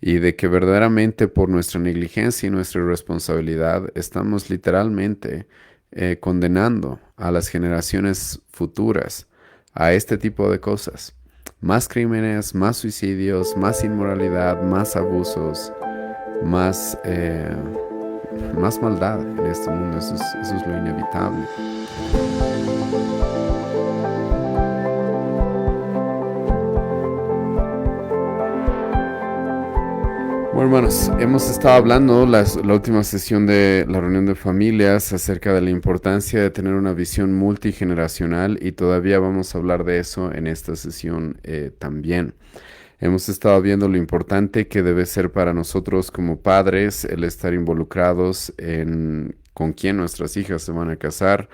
y de que verdaderamente por nuestra negligencia y nuestra irresponsabilidad estamos literalmente condenando a las generaciones futuras a este tipo de cosas. Más crímenes, más suicidios, más inmoralidad, más abusos, más, más maldad en este mundo. Eso es lo inevitable. Bueno, hermanos, hemos estado hablando la última sesión de la reunión de familias acerca de la importancia de tener una visión multigeneracional y todavía vamos a hablar de eso en esta sesión también. Hemos estado viendo lo importante que debe ser para nosotros como padres el estar involucrados en con quién nuestras hijas se van a casar.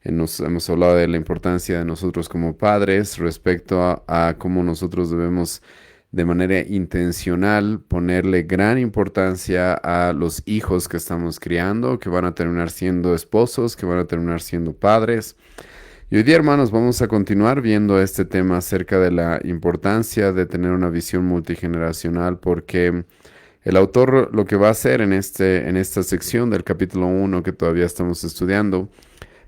Hemos hablado de la importancia de nosotros como padres respecto a cómo nosotros debemos de manera intencional ponerle gran importancia a los hijos que estamos criando, que van a terminar siendo esposos, que van a terminar siendo padres. Y hoy día, hermanos, vamos a continuar viendo este tema acerca de la importancia de tener una visión multigeneracional, porque el autor lo que va a hacer en esta sección del capítulo 1 que todavía estamos estudiando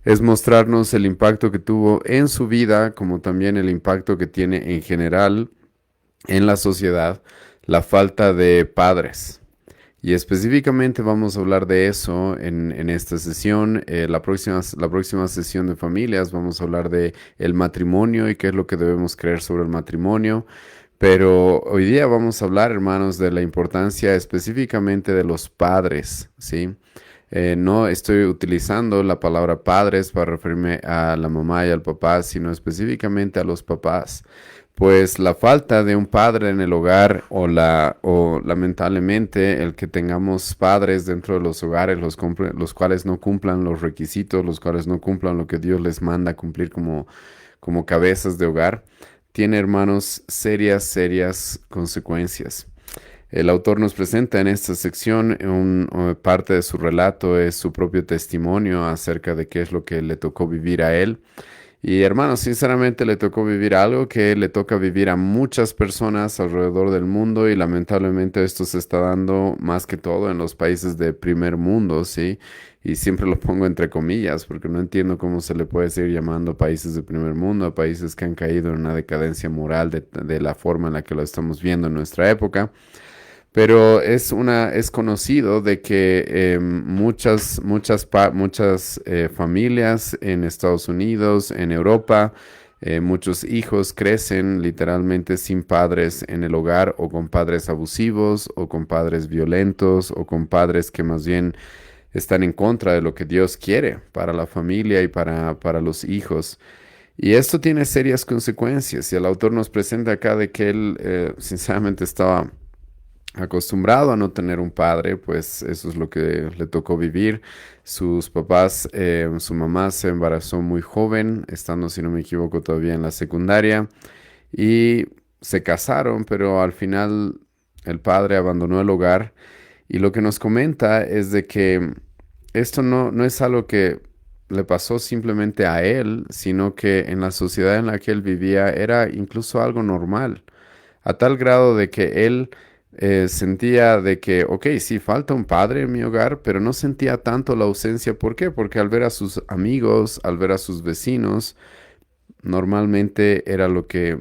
es mostrarnos el impacto que tuvo en su vida, como también el impacto que tiene en general en la sociedad la falta de padres. Y específicamente vamos a hablar de eso en esta sesión. La próxima sesión de familias vamos a hablar de el matrimonio y qué es lo que debemos creer sobre el matrimonio. Pero hoy día vamos a hablar, hermanos, de la importancia específicamente de los padres, ¿sí? No estoy utilizando la palabra padres para referirme a la mamá y al papá, sino específicamente a los papás. Pues la falta de un padre en el hogar o lamentablemente el que tengamos padres dentro de los hogares los cuales no cumplan los requisitos, los cuales no cumplan lo que Dios les manda cumplir como cabezas de hogar, tiene, hermanos, serias consecuencias. El autor nos presenta en esta sección parte de su relato, es su propio testimonio acerca de qué es lo que le tocó vivir a él. Y hermanos, sinceramente le tocó vivir algo que le toca vivir a muchas personas alrededor del mundo y lamentablemente esto se está dando más que todo en los países de primer mundo, ¿sí? Y siempre lo pongo entre comillas porque no entiendo cómo se le puede seguir llamando países de primer mundo a países que han caído en una decadencia moral de la forma en la que lo estamos viendo en nuestra época. Pero es conocido de que muchas familias en Estados Unidos, en Europa, muchos hijos crecen literalmente sin padres en el hogar o con padres abusivos o con padres violentos o con padres que más bien están en contra de lo que Dios quiere para la familia y para los hijos. Y esto tiene serias consecuencias y el autor nos presenta acá de que él sinceramente estaba acostumbrado a no tener un padre, pues eso es lo que le tocó vivir. Sus papás, su mamá se embarazó muy joven, estando, si no me equivoco, todavía en la secundaria, y se casaron, pero al final el padre abandonó el hogar. Y lo que nos comenta es de que esto no es algo que le pasó simplemente a él, sino que en la sociedad en la que él vivía era incluso algo normal, a tal grado de que él sentía de que, ok, sí, falta un padre en mi hogar, pero no sentía tanto la ausencia. ¿Por qué? Porque al ver a sus amigos, al ver a sus vecinos, normalmente era lo que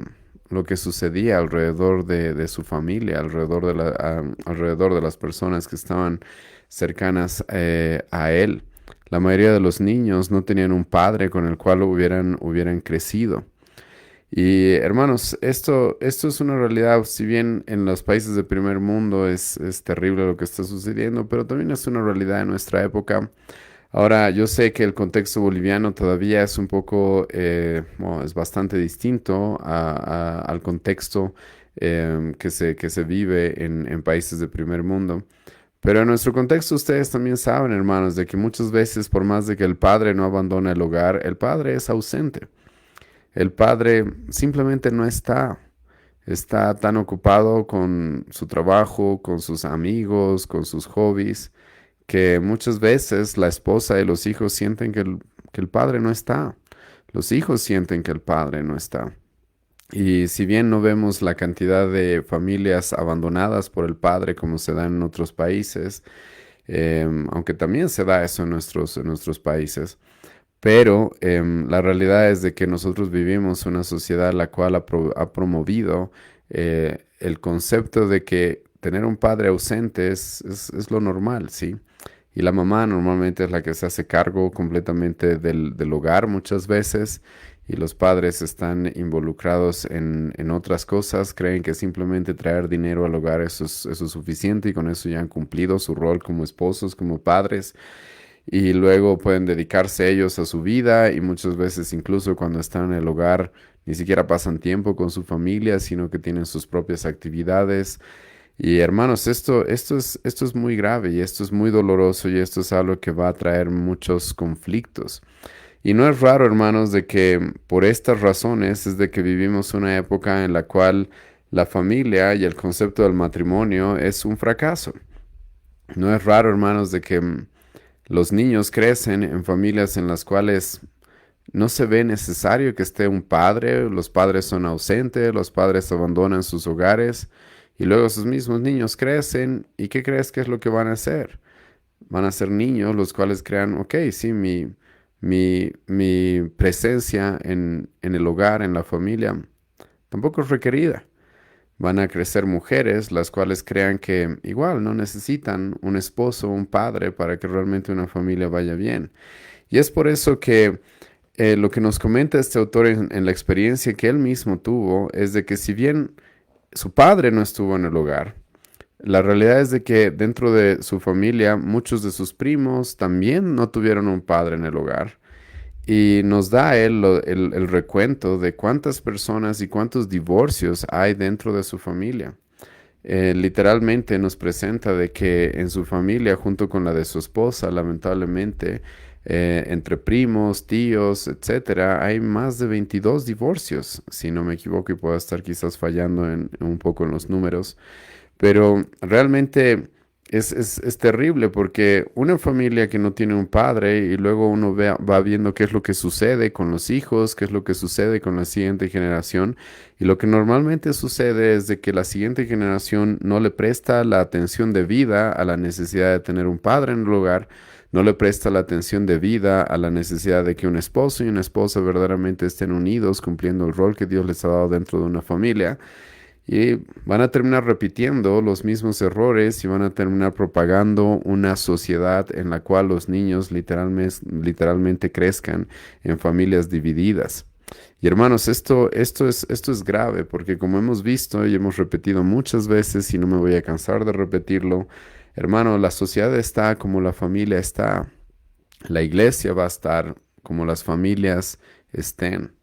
sucedía alrededor de su familia, alrededor de las personas que estaban cercanas a él. La mayoría de los niños no tenían un padre con el cual hubieran crecido. Y hermanos, esto es una realidad, si bien en los países de primer mundo es terrible lo que está sucediendo, pero también es una realidad en nuestra época. Ahora, yo sé que el contexto boliviano todavía es un poco, bueno, es bastante distinto al contexto que se vive en países de primer mundo. Pero en nuestro contexto ustedes también saben, hermanos, de que muchas veces, por más de que el padre no abandone el hogar, el padre es ausente. El padre simplemente no está. Está tan ocupado con su trabajo, con sus amigos, con sus hobbies, que muchas veces la esposa y los hijos sienten que el padre no está. Los hijos sienten que el padre no está. Y si bien no vemos la cantidad de familias abandonadas por el padre como se da en otros países, aunque también se da eso en nuestros países, pero la realidad es de que nosotros vivimos una sociedad la cual ha promovido el concepto de que tener un padre ausente es lo normal, ¿sí? Y la mamá normalmente es la que se hace cargo completamente del hogar muchas veces y los padres están involucrados en otras cosas, creen que simplemente traer dinero al hogar eso es suficiente y con eso ya han cumplido su rol como esposos, como padres y luego pueden dedicarse ellos a su vida y muchas veces incluso cuando están en el hogar ni siquiera pasan tiempo con su familia, sino que tienen sus propias actividades. Y hermanos, esto es muy grave y esto es muy doloroso y esto es algo que va a traer muchos conflictos. Y no es raro, hermanos, de que por estas razones es de que vivimos una época en la cual la familia y el concepto del matrimonio es un fracaso. No es raro, hermanos, de que los niños crecen en familias en las cuales no se ve necesario que esté un padre, los padres son ausentes, los padres abandonan sus hogares y luego esos mismos niños crecen y ¿qué crees que es lo que van a hacer? Van a ser niños los cuales crean, ok, sí, mi presencia en el hogar, en la familia, tampoco es requerida. Van a crecer mujeres las cuales crean que igual no necesitan un esposo o un padre para que realmente una familia vaya bien. Y es por eso que lo que nos comenta este autor en la experiencia que él mismo tuvo es de que si bien su padre no estuvo en el hogar, la realidad es de que dentro de su familia muchos de sus primos también no tuvieron un padre en el hogar. Y nos da él el recuento de cuántas personas y cuántos divorcios hay dentro de su familia. Literalmente nos presenta de que en su familia, junto con la de su esposa, lamentablemente, entre primos, tíos, etcétera, hay más de 22 divorcios, si no me equivoco, y puedo estar quizás fallando un poco en los números. Pero realmente es terrible porque una familia que no tiene un padre y luego uno va viendo qué es lo que sucede con los hijos, qué es lo que sucede con la siguiente generación. Y lo que normalmente sucede es de que la siguiente generación no le presta la atención debida a la necesidad de tener un padre en el hogar, no le presta la atención debida a la necesidad de que un esposo y una esposa verdaderamente estén unidos cumpliendo el rol que Dios les ha dado dentro de una familia. Y van a terminar repitiendo los mismos errores y van a terminar propagando una sociedad en la cual los niños literalmente crezcan en familias divididas. Y hermanos, esto es grave porque como hemos visto y hemos repetido muchas veces y no me voy a cansar de repetirlo, hermano, la sociedad está como la familia está, la iglesia va a estar como las familias estén.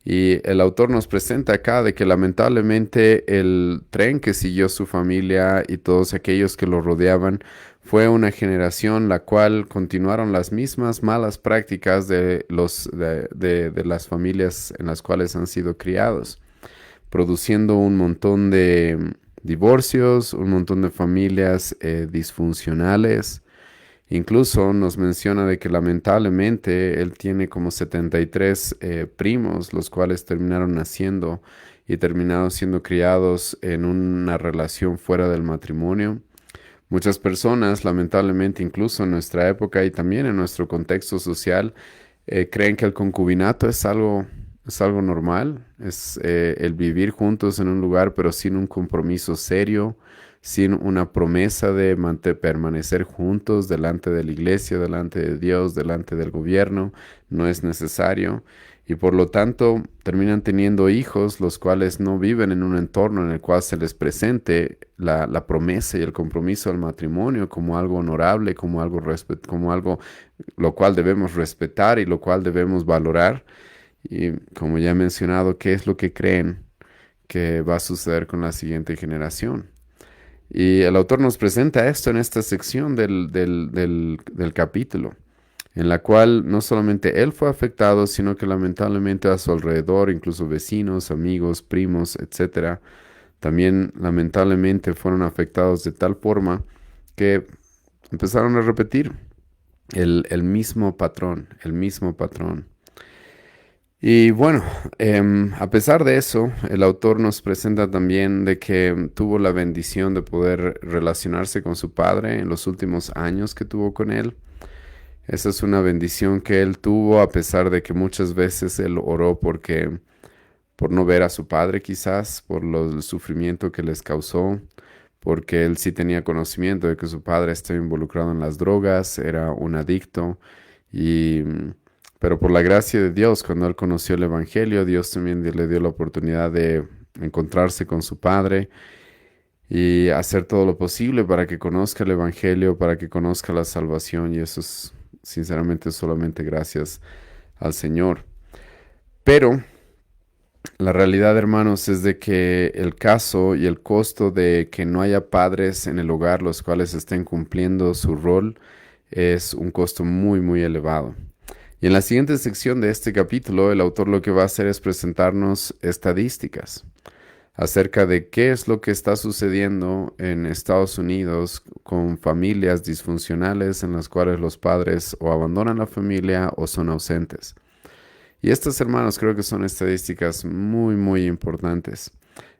Y el autor nos presenta acá de que lamentablemente el tren que siguió su familia y todos aquellos que lo rodeaban fue una generación la cual continuaron las mismas malas prácticas de las familias en las cuales han sido criados, produciendo un montón de divorcios, un montón de familias disfuncionales. Incluso nos menciona de que lamentablemente él tiene como 73 primos, los cuales terminaron naciendo y terminaron siendo criados en una relación fuera del matrimonio. Muchas personas, lamentablemente, incluso en nuestra época y también en nuestro contexto social, creen que el concubinato es algo normal, es el vivir juntos en un lugar, pero sin un compromiso serio, sin una promesa de permanecer juntos delante de la iglesia, delante de Dios, delante del gobierno, no es necesario. Y por lo tanto terminan teniendo hijos los cuales no viven en un entorno en el cual se les presente la promesa y el compromiso al matrimonio como algo honorable, como algo lo cual debemos respetar y lo cual debemos valorar. Y como ya he mencionado, ¿qué es lo que creen que va a suceder con la siguiente generación? Y el autor nos presenta esto en esta sección del capítulo, en la cual no solamente él fue afectado, sino que lamentablemente a su alrededor, incluso vecinos, amigos, primos, etcétera, también lamentablemente fueron afectados de tal forma que empezaron a repetir el mismo patrón, el mismo patrón. Y bueno, a pesar de eso, el autor nos presenta también de que tuvo la bendición de poder relacionarse con su padre en los últimos años que tuvo con él. Esa es una bendición que él tuvo a pesar de que muchas veces él oró por no ver a su padre quizás, el sufrimiento que les causó, porque él sí tenía conocimiento de que su padre estaba involucrado en las drogas, era un adicto, y, pero por la gracia de Dios, cuando él conoció el Evangelio, Dios también le dio la oportunidad de encontrarse con su padre y hacer todo lo posible para que conozca el Evangelio, para que conozca la salvación, y eso es sinceramente solamente gracias al Señor. Pero la realidad, hermanos, es de que el caso y el costo de que no haya padres en el hogar los cuales estén cumpliendo su rol es un costo muy, muy elevado. Y en la siguiente sección de este capítulo, el autor lo que va a hacer es presentarnos estadísticas acerca de qué es lo que está sucediendo en Estados Unidos con familias disfuncionales en las cuales los padres o abandonan la familia o son ausentes. Y estas, hermanos, creo que son estadísticas muy, muy importantes.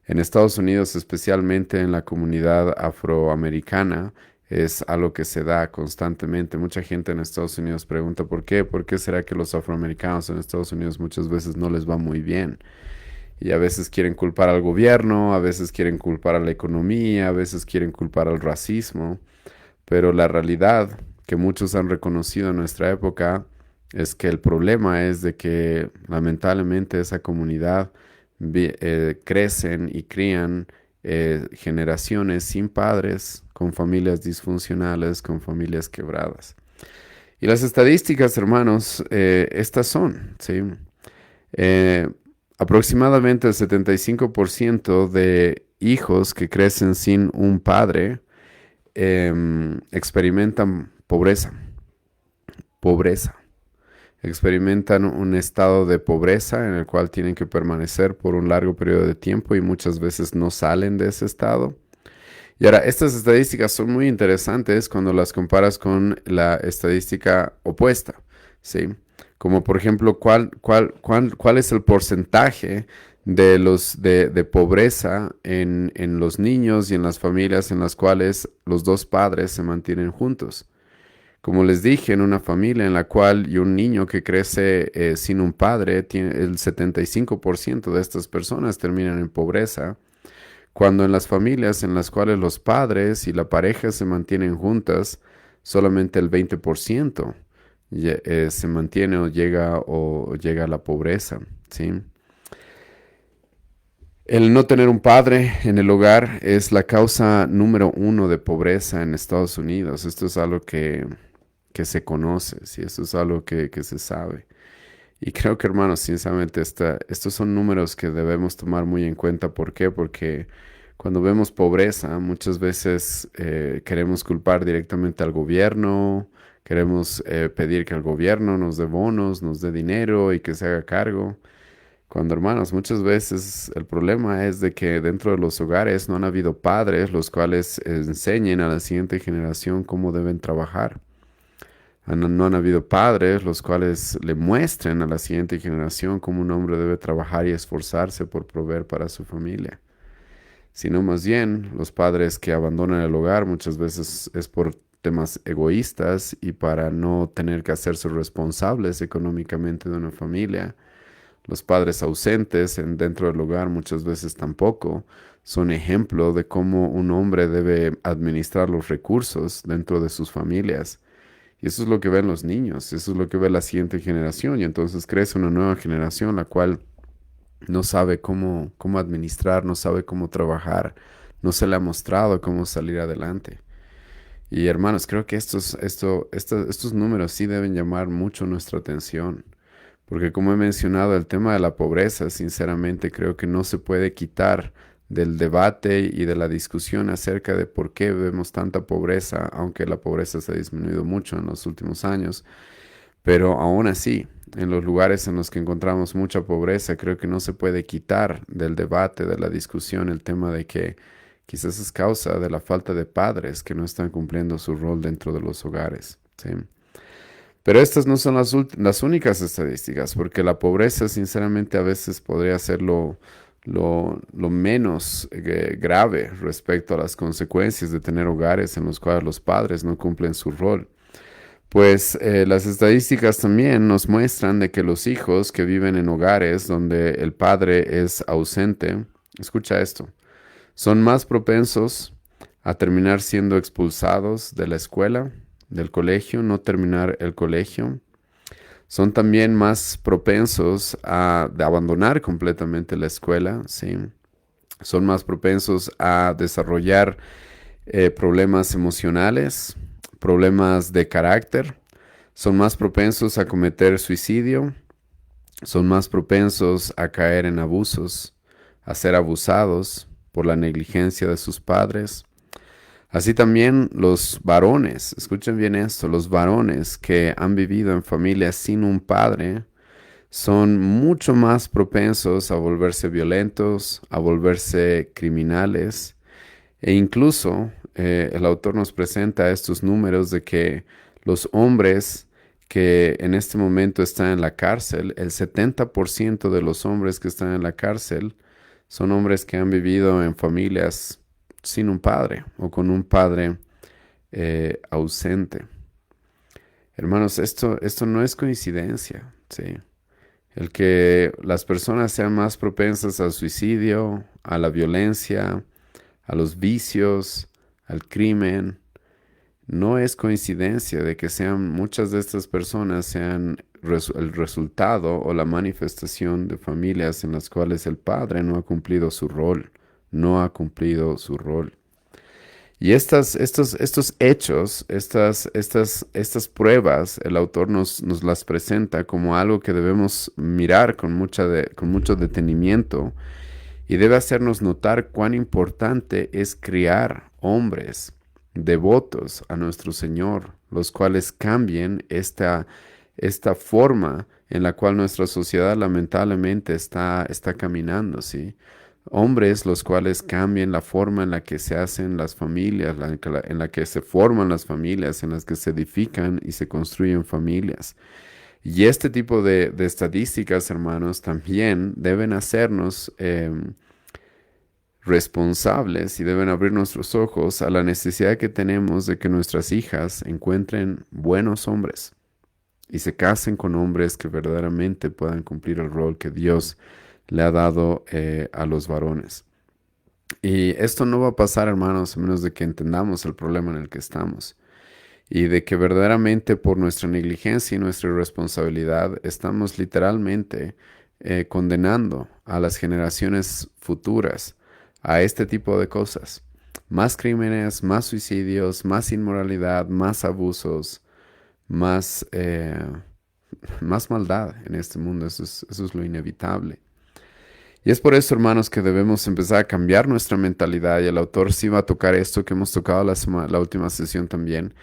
En Estados Unidos, especialmente en la comunidad afroamericana, es algo que se da constantemente. Mucha gente en Estados Unidos pregunta por qué. ¿Por qué será que los afroamericanos en Estados Unidos muchas veces no les va muy bien? Y a veces quieren culpar al gobierno, a veces quieren culpar a la economía, a veces quieren culpar al racismo. Pero la realidad que muchos han reconocido en nuestra época es que el problema es de que lamentablemente esa comunidad crecen y crían generaciones sin padres, con familias disfuncionales, con familias quebradas. Y las estadísticas, hermanos, estas son, ¿sí? Eh, Aproximadamente el 75% de hijos que crecen sin un padre experimentan pobreza. Experimentan un estado de pobreza en el cual tienen que permanecer por un largo periodo de tiempo y muchas veces no salen de ese estado. Y ahora, estas estadísticas son muy interesantes cuando las comparas con la estadística opuesta, ¿sí? Como por ejemplo, ¿cuál es el porcentaje de pobreza en los niños y en las familias en las cuales los dos padres se mantienen juntos? Como les dije, en una familia en la cual y un niño que crece sin un padre, el 75% de estas personas terminan en pobreza, cuando en las familias en las cuales los padres y la pareja se mantienen juntas, solamente el 20% se mantiene o llega a la pobreza, ¿sí? El no tener un padre en el hogar es la causa número uno de pobreza en Estados Unidos. Esto es algo que se conoce, ¿sí? Esto es algo que se sabe. Y creo que, hermanos, sinceramente, estos son números que debemos tomar muy en cuenta. ¿Por qué? Porque cuando vemos pobreza, muchas veces queremos culpar directamente al gobierno, queremos pedir que el gobierno nos dé bonos, nos dé dinero y que se haga cargo. Cuando, hermanos, muchas veces el problema es de que dentro de los hogares no han habido padres los cuales enseñen a la siguiente generación cómo deben trabajar. No han habido padres los cuales le muestren a la siguiente generación cómo un hombre debe trabajar y esforzarse por proveer para su familia. Sino más bien los padres que abandonan el hogar muchas veces es por temas egoístas y para no tener que hacerse responsables económicamente de una familia. Los padres ausentes dentro del hogar muchas veces tampoco son ejemplo de cómo un hombre debe administrar los recursos dentro de sus familias. Y eso es lo que ven los niños, eso es lo que ve la siguiente generación. Y entonces crece una nueva generación la cual no sabe cómo administrar, no sabe cómo trabajar, no se le ha mostrado cómo salir adelante. Y hermanos, creo que estos números sí deben llamar mucho nuestra atención. Porque como he mencionado, el tema de la pobreza, sinceramente creo que no se puede quitar del debate y de la discusión acerca de por qué vemos tanta pobreza, aunque la pobreza se ha disminuido mucho en los últimos años. Pero aún así, en los lugares en los que encontramos mucha pobreza, creo que no se puede quitar del debate, de la discusión, el tema de que quizás es causa de la falta de padres que no están cumpliendo su rol dentro de los hogares, ¿sí? Pero estas no son las únicas estadísticas, porque la pobreza, sinceramente, a veces podría ser lo menos grave respecto a las consecuencias de tener hogares en los cuales los padres no cumplen su rol. Pues las estadísticas también nos muestran de que los hijos que viven en hogares donde el padre es ausente, escucha esto, son más propensos a terminar siendo expulsados de la escuela, del colegio, no terminar el colegio. Son también más propensos de abandonar completamente la escuela, ¿sí? Son más propensos a desarrollar problemas emocionales, problemas de carácter. Son más propensos a cometer suicidio. Son más propensos a caer en abusos, a ser abusados por la negligencia de sus padres. Así también los varones, escuchen bien esto, los varones que han vivido en familias sin un padre son mucho más propensos a volverse violentos, a volverse criminales e incluso el autor nos presenta estos números de que los hombres que en este momento están en la cárcel, el 70% de los hombres que están en la cárcel son hombres que han vivido en familias sin un padre o con un padre ausente. Hermanos, esto no es coincidencia, ¿sí? El que las personas sean más propensas al suicidio, a la violencia, a los vicios, al crimen, no es coincidencia de que sean muchas de estas personas sean el resultado o la manifestación de familias en las cuales el padre no ha cumplido su rol, no ha cumplido su rol. Y estos hechos, estas pruebas, el autor nos las presenta como algo que debemos mirar con mucho detenimiento y debe hacernos notar cuán importante es criar hombres devotos a nuestro Señor, los cuales cambien esta forma en la cual nuestra sociedad lamentablemente está caminando, ¿sí? Hombres los cuales cambien la forma en la que se hacen las familias, en la que se forman las familias, en las que se edifican y se construyen familias. Y este tipo de estadísticas, hermanos, también deben hacernos responsables y deben abrir nuestros ojos a la necesidad que tenemos de que nuestras hijas encuentren buenos hombres y se casen con hombres que verdaderamente puedan cumplir el rol que Dios le ha dado a los varones. Y esto no va a pasar, hermanos, a menos de que entendamos el problema en el que estamos y de que verdaderamente por nuestra negligencia y nuestra irresponsabilidad estamos literalmente condenando a las generaciones futuras a este tipo de cosas. Más crímenes, más suicidios, más inmoralidad, más abusos, más, más maldad en este mundo. Eso es lo inevitable. Y es por eso, hermanos, que debemos empezar a cambiar nuestra mentalidad. Y el autor sí va a tocar esto que hemos tocado la última sesión también.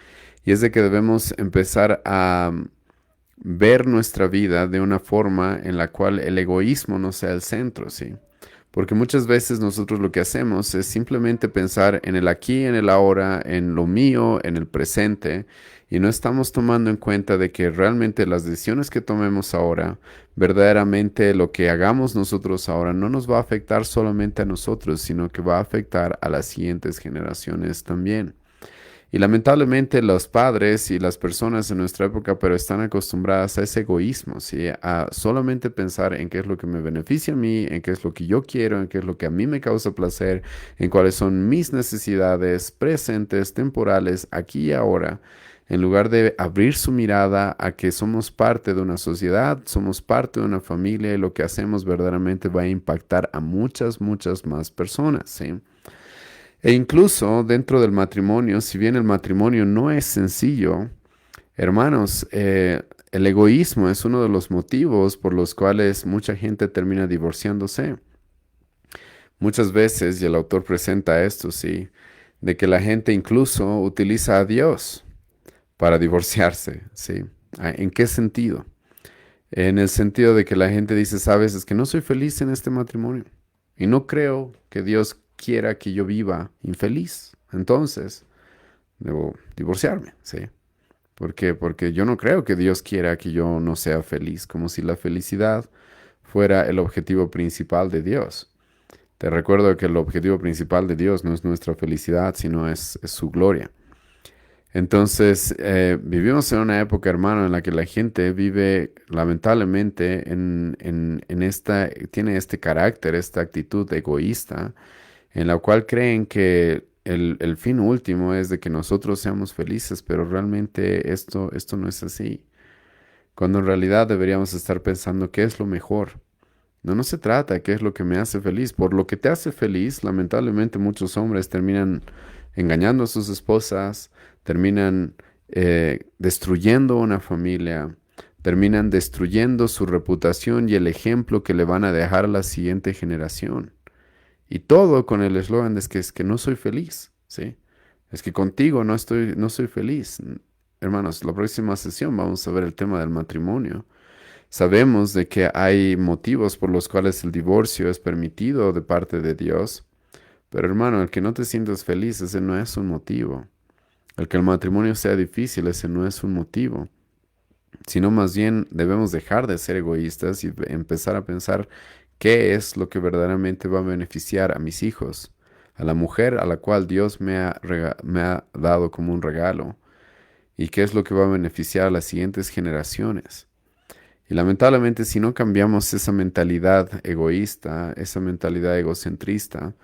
Y es de que debemos empezar a ver nuestra vida de una forma en la cual el egoísmo no sea el centro, ¿sí? Porque muchas veces nosotros lo que hacemos es simplemente pensar en el aquí, en el ahora, en lo mío, en el presente, y no estamos tomando en cuenta de que realmente las decisiones que tomemos ahora, verdaderamente lo que hagamos nosotros ahora no nos va a afectar solamente a nosotros, sino que va a afectar a las siguientes generaciones también. Y lamentablemente los padres y las personas en nuestra época, pero están acostumbradas a ese egoísmo, ¿sí? A solamente pensar en qué es lo que me beneficia a mí, en qué es lo que yo quiero, en qué es lo que a mí me causa placer, en cuáles son mis necesidades presentes, temporales, aquí y ahora, en lugar de abrir su mirada a que somos parte de una sociedad, somos parte de una familia y lo que hacemos verdaderamente va a impactar a muchas, muchas más personas, ¿sí? E incluso dentro del matrimonio, si bien el matrimonio no es sencillo, hermanos, el egoísmo es uno de los motivos por los cuales mucha gente termina divorciándose. Muchas veces, y el autor presenta esto, sí, de que la gente incluso utiliza a Dios para divorciarse, sí. ¿En qué sentido? En el sentido de que la gente dice, sabes, es que no soy feliz en este matrimonio y no creo que Dios quiera que yo viva infeliz. Entonces, debo divorciarme, ¿sí? ¿Por qué? Porque yo no creo que Dios quiera que yo no sea feliz, como si la felicidad fuera el objetivo principal de Dios. Te recuerdo que el objetivo principal de Dios no es nuestra felicidad, sino es su gloria. Entonces, vivimos en una época, hermano, en la que la gente vive lamentablemente tiene este carácter, esta actitud egoísta, en la cual creen que el fin último es de que nosotros seamos felices, pero realmente esto no es así. Cuando en realidad deberíamos estar pensando qué es lo mejor. No se trata de qué es lo que me hace feliz. Por lo que te hace feliz, lamentablemente muchos hombres terminan engañando a sus esposas, terminan destruyendo una familia, terminan destruyendo su reputación y el ejemplo que le van a dejar a la siguiente generación. Y todo con el eslogan de es que no soy feliz, ¿sí? Es que contigo no soy feliz. Hermanos, la próxima sesión vamos a ver el tema del matrimonio. Sabemos de que hay motivos por los cuales el divorcio es permitido de parte de Dios, pero hermano, el que no te sientas feliz, ese no es un motivo. El que el matrimonio sea difícil, ese no es un motivo, sino más bien debemos dejar de ser egoístas y empezar a pensar qué es lo que verdaderamente va a beneficiar a mis hijos, a la mujer a la cual Dios me ha dado como un regalo, y qué es lo que va a beneficiar a las siguientes generaciones. Y lamentablemente, si no cambiamos esa mentalidad egoísta, esa mentalidad egocentrista,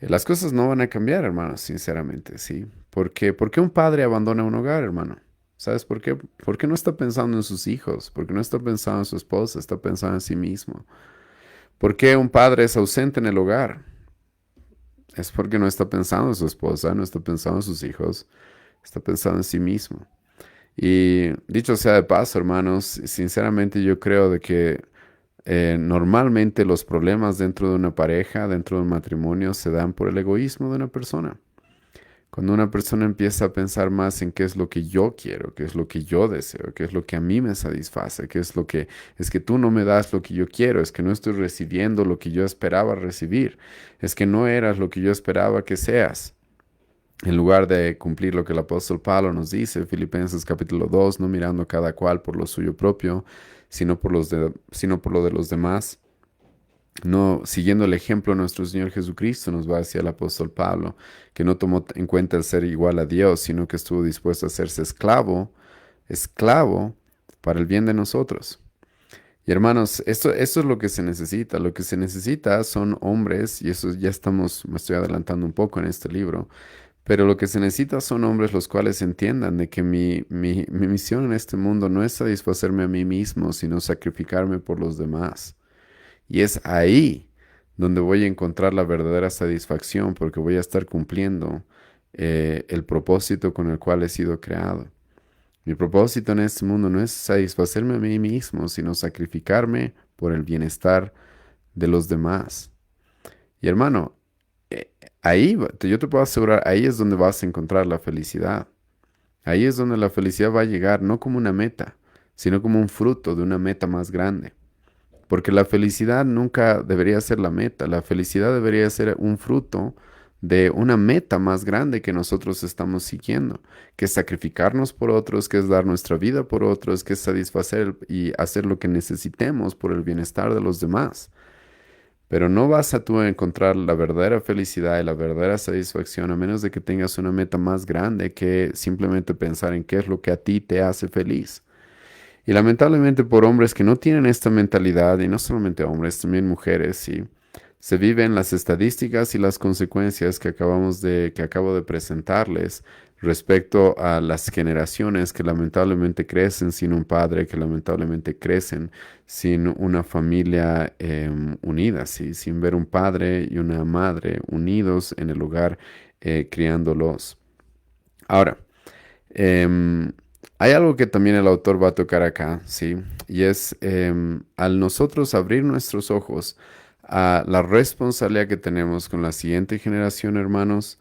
las cosas no van a cambiar, hermano, sinceramente, ¿sí? ¿Por qué un padre abandona un hogar, hermano? ¿Sabes por qué? Porque no está pensando en sus hijos, porque no está pensando en su esposa, está pensando en sí mismo. ¿Por qué un padre es ausente en el hogar? Es porque no está pensando en su esposa, no está pensando en sus hijos, está pensando en sí mismo. Y dicho sea de paso, hermanos, sinceramente yo creo de que normalmente los problemas dentro de una pareja, dentro de un matrimonio, se dan por el egoísmo de una persona. Cuando una persona empieza a pensar más en qué es lo que yo quiero, qué es lo que yo deseo, qué es lo que a mí me satisface, qué es lo que es que tú no me das lo que yo quiero, es que no estoy recibiendo lo que yo esperaba recibir, es que no eras lo que yo esperaba que seas. En lugar de cumplir lo que el apóstol Pablo nos dice, Filipenses capítulo 2, no mirando cada cual por lo suyo propio, sino por lo de los demás, no siguiendo el ejemplo de nuestro Señor Jesucristo, nos va hacia el apóstol Pablo, que no tomó en cuenta el ser igual a Dios, sino que estuvo dispuesto a hacerse esclavo para el bien de nosotros. Y hermanos, esto es lo que se necesita. Lo que se necesita son hombres, y eso ya me estoy adelantando un poco en este libro, pero lo que se necesita son hombres los cuales entiendan de que mi misión en este mundo no es satisfacerme a mí mismo, sino sacrificarme por los demás. Y es ahí donde voy a encontrar la verdadera satisfacción, porque voy a estar cumpliendo el propósito con el cual he sido creado. Mi propósito en este mundo no es satisfacerme a mí mismo, sino sacrificarme por el bienestar de los demás. Y hermano, yo te puedo asegurar, ahí es donde vas a encontrar la felicidad. Ahí es donde la felicidad va a llegar, no como una meta, sino como un fruto de una meta más grande. Porque la felicidad nunca debería ser la meta, la felicidad debería ser un fruto de una meta más grande que nosotros estamos siguiendo, que es sacrificarnos por otros, que es dar nuestra vida por otros, que es satisfacer y hacer lo que necesitemos por el bienestar de los demás. Pero no vas a tú encontrar la verdadera felicidad y la verdadera satisfacción a menos de que tengas una meta más grande que simplemente pensar en qué es lo que a ti te hace feliz. Y lamentablemente por hombres que no tienen esta mentalidad, y no solamente hombres, también mujeres, sí, se viven las estadísticas y las consecuencias que acabo de presentarles respecto a las generaciones que lamentablemente crecen sin un padre, que lamentablemente crecen sin una familia unida, ¿sí? Sin ver un padre y una madre unidos en el hogar criándolos. Ahora, em, hay algo que también el autor va a tocar acá, ¿sí? Y es al nosotros abrir nuestros ojos a la responsabilidad que tenemos con la siguiente generación, hermanos,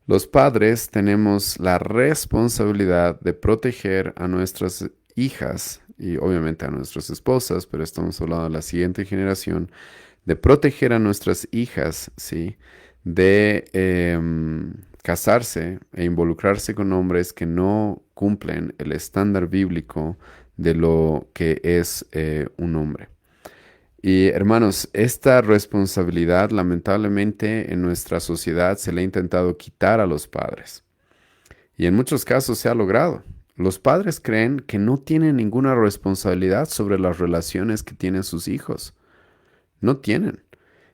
los padres tenemos la responsabilidad de proteger a nuestras hijas y obviamente a nuestras esposas, pero estamos hablando de la siguiente generación, de proteger a nuestras hijas, ¿sí? De casarse e involucrarse con hombres que no cumplen el estándar bíblico de lo que es un hombre. Y hermanos, esta responsabilidad lamentablemente en nuestra sociedad se le ha intentado quitar a los padres. Y en muchos casos se ha logrado. Los padres creen que no tienen ninguna responsabilidad sobre las relaciones que tienen sus hijos. No tienen.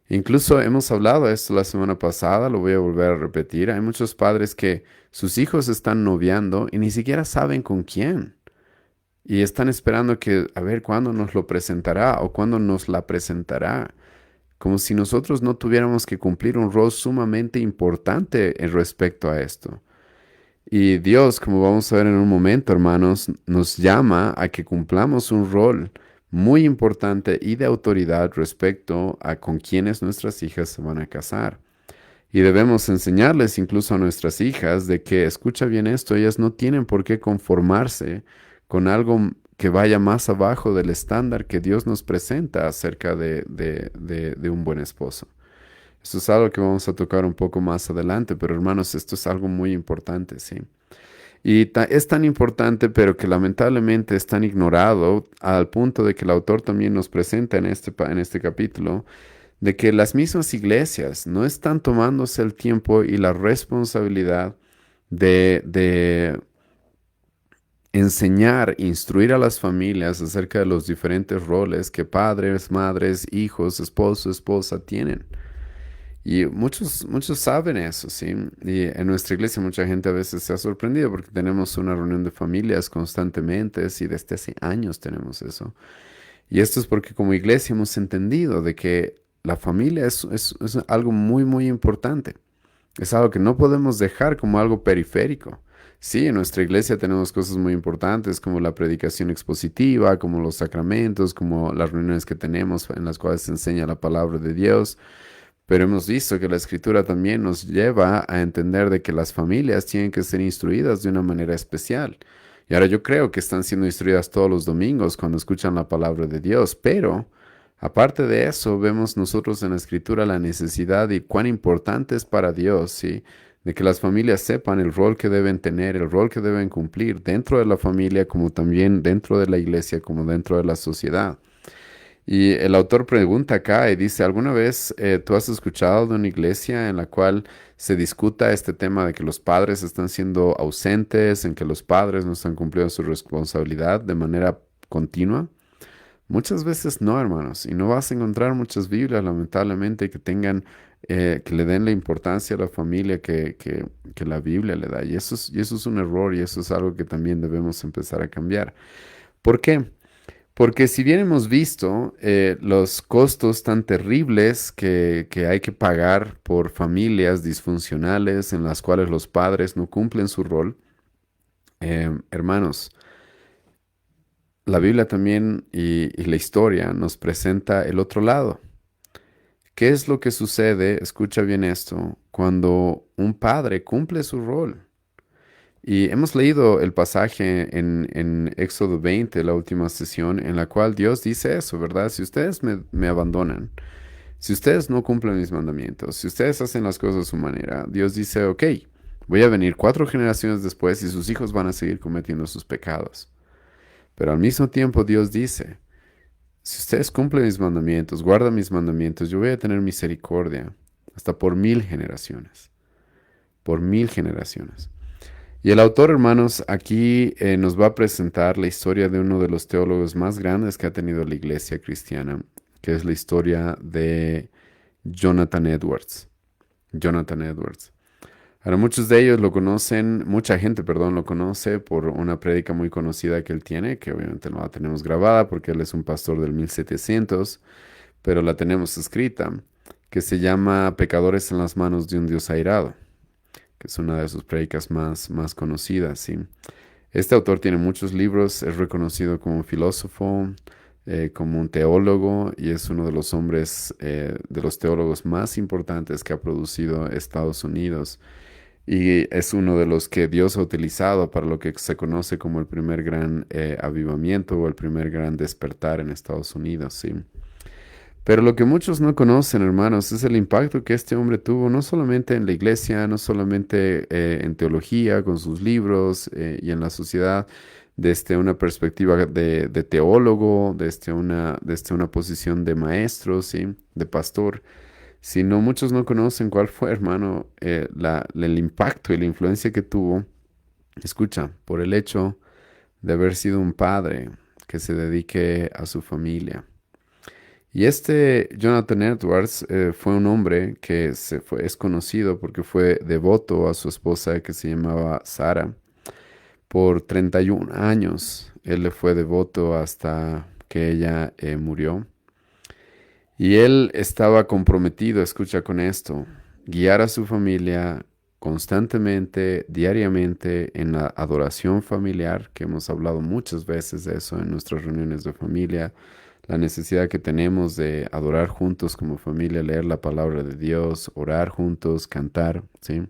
Incluso hemos hablado de esto la semana pasada, lo voy a volver a repetir. Hay muchos padres que sus hijos están noviando y ni siquiera saben con quién. Y están esperando que, a ver, cuándo nos lo presentará o cuándo nos la presentará. Como si nosotros no tuviéramos que cumplir un rol sumamente importante en respecto a esto. Y Dios, como vamos a ver en un momento, hermanos, nos llama a que cumplamos un rol muy importante y de autoridad respecto a con quienes nuestras hijas se van a casar. Y debemos enseñarles incluso a nuestras hijas de que, escucha bien esto, ellas no tienen por qué conformarse con algo que vaya más abajo del estándar que Dios nos presenta acerca de un buen esposo. Esto es algo que vamos a tocar un poco más adelante, pero hermanos, esto es algo muy importante, ¿sí? Y es tan importante, pero que lamentablemente es tan ignorado al punto de que el autor también nos presenta en este capítulo, de que las mismas iglesias no están tomándose el tiempo y la responsabilidad de enseñar, instruir a las familias acerca de los diferentes roles que padres, madres, hijos, esposo, esposa tienen. Y muchos saben eso, ¿sí? Y en nuestra iglesia mucha gente a veces se ha sorprendido porque tenemos una reunión de familias constantemente, sí, desde hace años tenemos eso. Y esto es porque como iglesia hemos entendido de que la familia es algo muy, muy importante. Es algo que no podemos dejar como algo periférico. Sí, en nuestra iglesia tenemos cosas muy importantes como la predicación expositiva, como los sacramentos, como las reuniones que tenemos en las cuales se enseña la palabra de Dios. Pero hemos visto que la escritura también nos lleva a entender de que las familias tienen que ser instruidas de una manera especial. Y ahora yo creo que están siendo instruidas todos los domingos cuando escuchan la palabra de Dios, pero aparte de eso, vemos nosotros en la escritura la necesidad y cuán importante es para Dios, ¿sí? De que las familias sepan el rol que deben tener, el rol que deben cumplir dentro de la familia, como también dentro de la iglesia, como dentro de la sociedad. Y el autor pregunta acá y dice, ¿alguna vez tú has escuchado de una iglesia en la cual se discuta este tema de que los padres están siendo ausentes, en que los padres no están cumpliendo su responsabilidad de manera continua? Muchas veces no, hermanos, y no vas a encontrar muchas Biblias, lamentablemente, que tengan, que le den la importancia a la familia que la Biblia le da. Y eso es un error y eso es algo que también debemos empezar a cambiar. ¿Por qué? Porque si bien hemos visto los costos tan terribles que hay que pagar por familias disfuncionales en las cuales los padres no cumplen su rol, hermanos, la Biblia también y la historia nos presenta el otro lado. ¿Qué es lo que sucede? Escucha bien esto, cuando un padre cumple su rol. Y hemos leído el pasaje en Éxodo 20, la última sesión, en la cual Dios dice eso, ¿verdad? Si ustedes me abandonan, si ustedes no cumplen mis mandamientos, si ustedes hacen las cosas a su manera, Dios dice, ok, voy a venir 4 generaciones después y sus hijos van a seguir cometiendo sus pecados. Pero al mismo tiempo Dios dice, si ustedes cumplen mis mandamientos, guardan mis mandamientos, yo voy a tener misericordia hasta por 1000 generaciones. Por 1000 generaciones. Y el autor, hermanos, aquí nos va a presentar la historia de uno de los teólogos más grandes que ha tenido la iglesia cristiana, que es la historia de Jonathan Edwards. Jonathan Edwards. Ahora, muchos de ellos lo conocen, mucha gente, perdón, lo conoce por una prédica muy conocida que él tiene, que obviamente no la tenemos grabada porque él es un pastor del 1700, pero la tenemos escrita, que se llama Pecadores en las manos de un Dios airado, que es una de sus prédicas más conocidas, ¿sí? Este autor tiene muchos libros, es reconocido como un filósofo, como un teólogo, y es uno de los hombres, de los teólogos más importantes que ha producido Estados Unidos. Y es uno de los que Dios ha utilizado para lo que se conoce como el primer gran avivamiento o el primer gran despertar en Estados Unidos, ¿sí? Pero lo que muchos no conocen, hermanos, es el impacto que este hombre tuvo, no solamente en la iglesia, no solamente en teología, con sus libros y en la sociedad, desde una perspectiva de teólogo, desde una posición de maestro, ¿sí? De pastor, sino muchos no conocen cuál fue, hermano, el impacto y la influencia que tuvo, escucha, por el hecho de haber sido un padre que se dedique a su familia. Y este Jonathan Edwards fue un hombre que es conocido porque fue devoto a su esposa que se llamaba Sara. Por 31 años él le fue devoto hasta que ella murió. Y él estaba comprometido, escucha con esto, guiar a su familia constantemente, diariamente en la adoración familiar, que hemos hablado muchas veces de eso en nuestras reuniones de familia, la necesidad que tenemos de adorar juntos como familia, leer la palabra de Dios, orar juntos, cantar, ¿sí?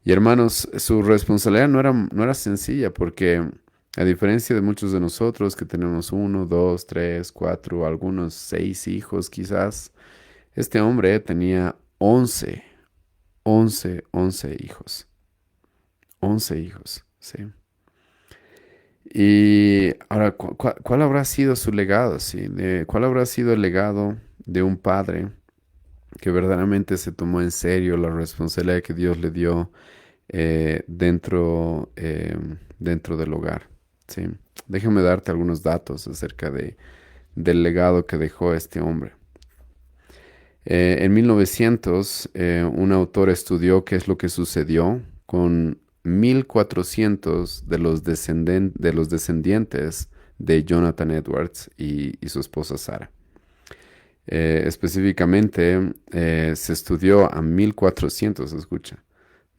Y hermanos, su responsabilidad no era sencilla porque a diferencia de muchos de nosotros que tenemos uno, dos, tres, cuatro, algunos 6 hijos quizás, este hombre tenía 11 hijos. 11 hijos, ¿sí? Y ahora, ¿cuál habrá sido su legado, sí? ¿Cuál habrá sido el legado de un padre que verdaderamente se tomó en serio la responsabilidad que Dios le dio dentro del hogar? ¿Sí? Déjame darte algunos datos acerca del legado que dejó este hombre. En 1900, un autor estudió qué es lo que sucedió con 1400 de los descendientes de Jonathan Edwards y su esposa Sarah. Específicamente, se estudió a 1400, escucha,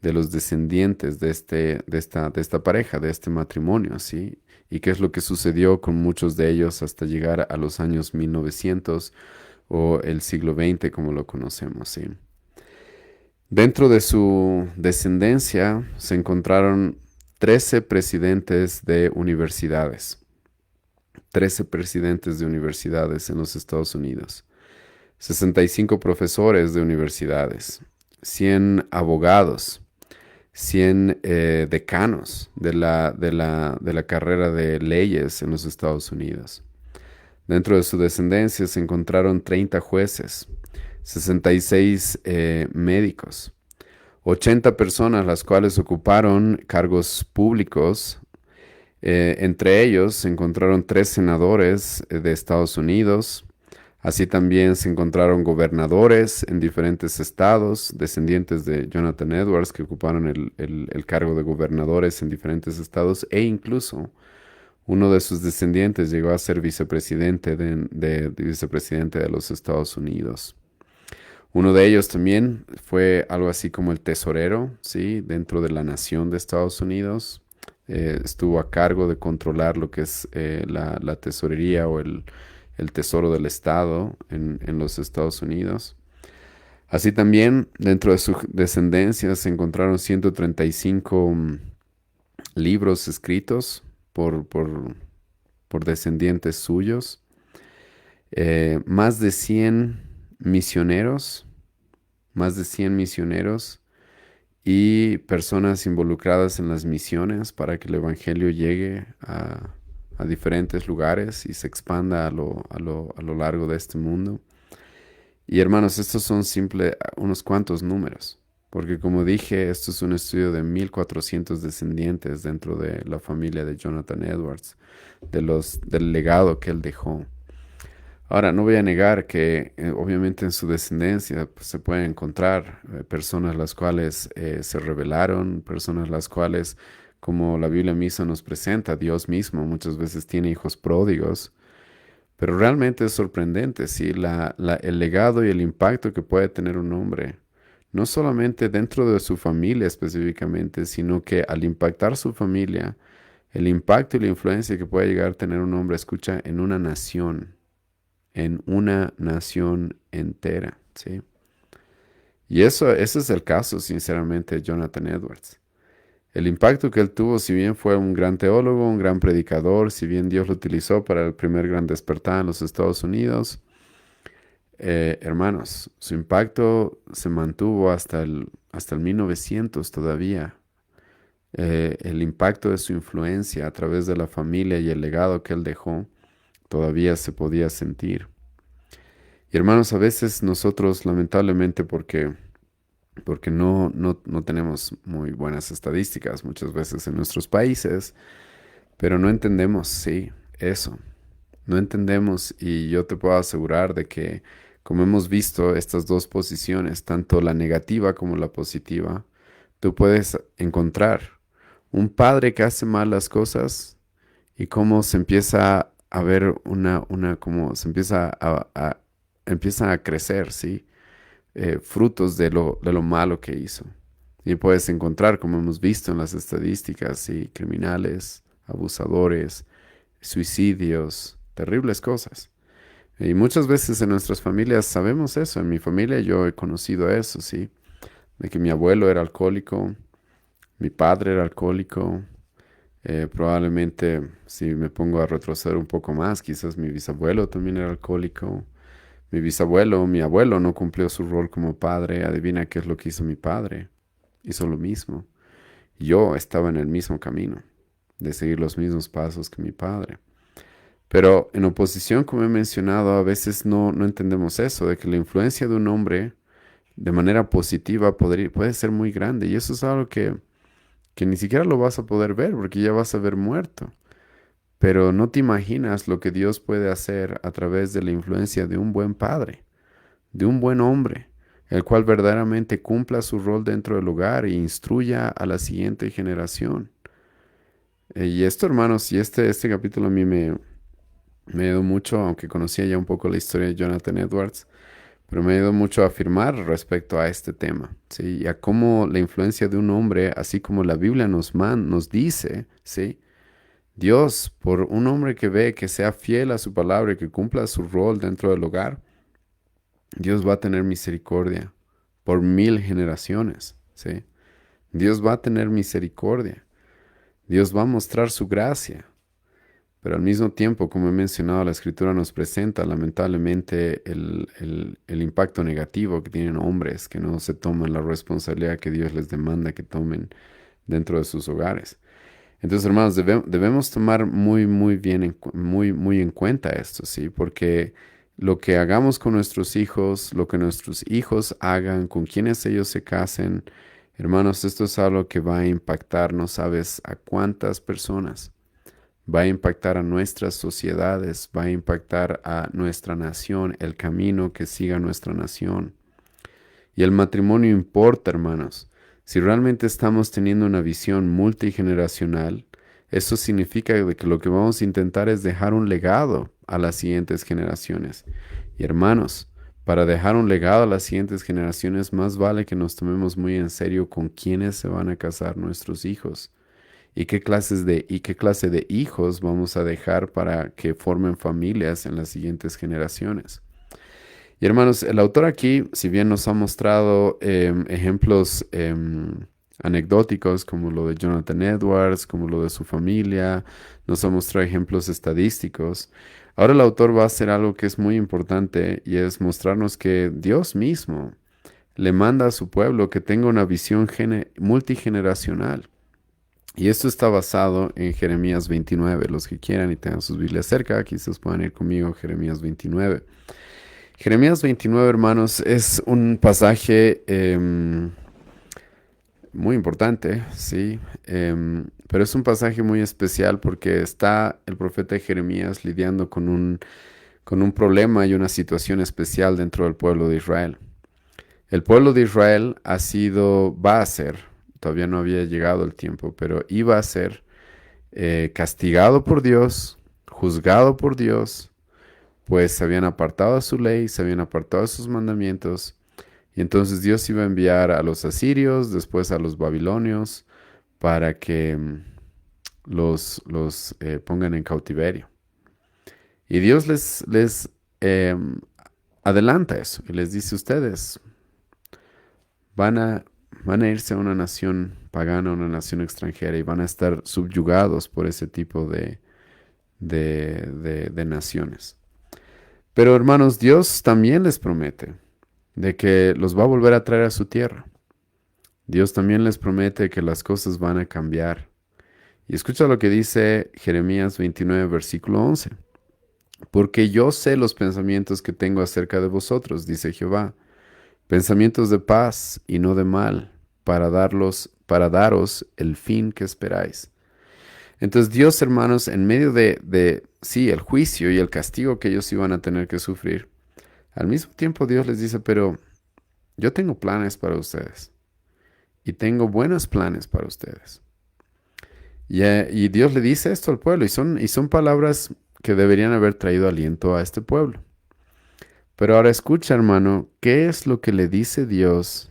de los descendientes de esta pareja, de este matrimonio, ¿sí? Y qué es lo que sucedió con muchos de ellos hasta llegar a los años 1900 o el siglo XX como lo conocemos, ¿sí? Dentro de su descendencia se encontraron 13 presidentes de universidades. 13 presidentes de universidades en los Estados Unidos. 65 profesores de universidades. 100 abogados. 100 decanos de la carrera de leyes en los Estados Unidos. Dentro de su descendencia se encontraron 30 jueces, 66 médicos, 80 personas las cuales ocuparon cargos públicos. Entre ellos se encontraron 3 senadores de Estados Unidos. Así también se encontraron gobernadores en diferentes estados, descendientes de Jonathan Edwards que ocuparon el cargo de gobernadores en diferentes estados, e incluso uno de sus descendientes llegó a ser vicepresidente vicepresidente de los Estados Unidos. Uno de ellos también fue algo así como el tesorero, ¿sí? Dentro de la nación de Estados Unidos. Estuvo a cargo de controlar lo que es la tesorería o el tesoro del Estado en los Estados Unidos. Así también, dentro de su descendencia se encontraron 135 libros escritos por descendientes suyos, más de 100 misioneros, más de 100 misioneros y personas involucradas en las misiones para que el Evangelio llegue a diferentes lugares y se expanda a lo largo de este mundo. Y hermanos, estos son unos cuantos números, porque como dije, esto es un estudio de 1400 descendientes dentro de la familia de Jonathan Edwards, del legado que él dejó. Ahora, no voy a negar que obviamente en su descendencia pues, se pueden encontrar personas las cuales se rebelaron, personas las cuales, como la Biblia misma nos presenta, Dios mismo muchas veces tiene hijos pródigos, pero realmente es sorprendente, ¿sí? El legado y el impacto que puede tener un hombre, no solamente dentro de su familia específicamente, sino que al impactar su familia, el impacto y la influencia que puede llegar a tener un hombre, escucha, en una nación entera, ¿sí? Y ese es el caso, sinceramente, de Jonathan Edwards. El impacto que él tuvo, si bien fue un gran teólogo, un gran predicador, si bien Dios lo utilizó para el primer gran despertar en los Estados Unidos, hermanos, su impacto se mantuvo hasta el 1900 todavía. El impacto de su influencia a través de la familia y el legado que él dejó todavía se podía sentir. Y hermanos, a veces nosotros, lamentablemente, porque no tenemos muy buenas estadísticas muchas veces en nuestros países, pero no entendemos, sí, eso. No entendemos y yo te puedo asegurar de que, como hemos visto estas dos posiciones, tanto la negativa como la positiva, tú puedes encontrar un padre que hace mal las cosas y cómo se empieza a ver cómo se empieza empiezan a crecer, ¿sí? Frutos de lo malo que hizo. Y puedes encontrar, como hemos visto en las estadísticas, ¿sí? Criminales, abusadores, suicidios, terribles cosas. Y muchas veces en nuestras familias sabemos eso. En mi familia yo he conocido eso, ¿sí? De que mi abuelo era alcohólico, mi padre era alcohólico. Probablemente, si me pongo a retroceder un poco más, quizás mi bisabuelo también era alcohólico. Mi abuelo no cumplió su rol como padre. Adivina qué es lo que hizo mi padre. Hizo lo mismo. Yo estaba en el mismo camino, de seguir los mismos pasos que mi padre. Pero en oposición, como he mencionado, a veces no entendemos eso, de que la influencia de un hombre de manera positiva puede ser muy grande. Y eso es algo que ni siquiera lo vas a poder ver porque ya vas a ver muerto. Pero no te imaginas lo que Dios puede hacer a través de la influencia de un buen padre, de un buen hombre, el cual verdaderamente cumpla su rol dentro del hogar e instruya a la siguiente generación. Y esto, hermanos, y este capítulo a mí me ayudó mucho, aunque conocía ya un poco la historia de Jonathan Edwards, pero me ayudó mucho a afirmar respecto a este tema, ¿sí? Y a cómo la influencia de un hombre, así como la Biblia nos dice, ¿sí? Dios, por un hombre que ve que sea fiel a su palabra y que cumpla su rol dentro del hogar, Dios va a tener misericordia por 1000 generaciones, ¿sí? Dios va a tener misericordia. Dios va a mostrar su gracia. Pero al mismo tiempo, como he mencionado, la escritura nos presenta lamentablemente el impacto negativo que tienen hombres que no se toman la responsabilidad que Dios les demanda que tomen dentro de sus hogares. Entonces, hermanos, debemos tomar muy bien, muy en cuenta esto, ¿sí? Porque lo que hagamos con nuestros hijos, lo que nuestros hijos hagan, con quienes ellos se casen, hermanos, esto es algo que va a impactar, no sabes a cuántas personas. Va a impactar a nuestras sociedades, va a impactar a nuestra nación, el camino que siga nuestra nación. Y el matrimonio importa, hermanos. Si realmente estamos teniendo una visión multigeneracional, eso significa que lo que vamos a intentar es dejar un legado a las siguientes generaciones. Y hermanos, para dejar un legado a las siguientes generaciones, más vale que nos tomemos muy en serio con quiénes se van a casar nuestros hijos y qué clase de hijos vamos a dejar para que formen familias en las siguientes generaciones. Y hermanos, el autor aquí, si bien nos ha mostrado ejemplos anecdóticos como lo de Jonathan Edwards, como lo de su familia, nos ha mostrado ejemplos estadísticos. Ahora el autor va a hacer algo que es muy importante y es mostrarnos que Dios mismo le manda a su pueblo que tenga una visión multigeneracional. Y esto está basado en Jeremías 29. Los que quieran y tengan sus Biblias cerca, quizás puedan ir conmigo a Jeremías 29. Jeremías 29, hermanos, es un pasaje muy importante, sí, pero es un pasaje muy especial porque está el profeta Jeremías lidiando con un problema y una situación especial dentro del pueblo de Israel. El pueblo de Israel va a ser, todavía no había llegado el tiempo, pero iba a ser castigado por Dios, juzgado por Dios, pues se habían apartado de su ley, se habían apartado de sus mandamientos, y entonces Dios iba a enviar a los asirios, después a los babilonios, para que los pongan en cautiverio. Y Dios les adelanta eso y les dice: ustedes van a, van a irse a una nación pagana, a una nación extranjera, y van a estar subyugados por ese tipo de naciones. Pero hermanos, Dios también les promete de que los va a volver a traer a su tierra. Dios también les promete que las cosas van a cambiar. Y escucha lo que dice Jeremías 29, versículo 11. Porque yo sé los pensamientos que tengo acerca de vosotros, dice Jehová, pensamientos de paz y no de mal, para daros el fin que esperáis. Entonces Dios, hermanos, en medio sí, el juicio y el castigo que ellos iban a tener que sufrir, al mismo tiempo Dios les dice, pero yo tengo planes para ustedes y tengo buenos planes para ustedes. Y Dios le dice esto al pueblo y son palabras que deberían haber traído aliento a este pueblo. Pero ahora escucha, hermano, ¿qué es lo que le dice Dios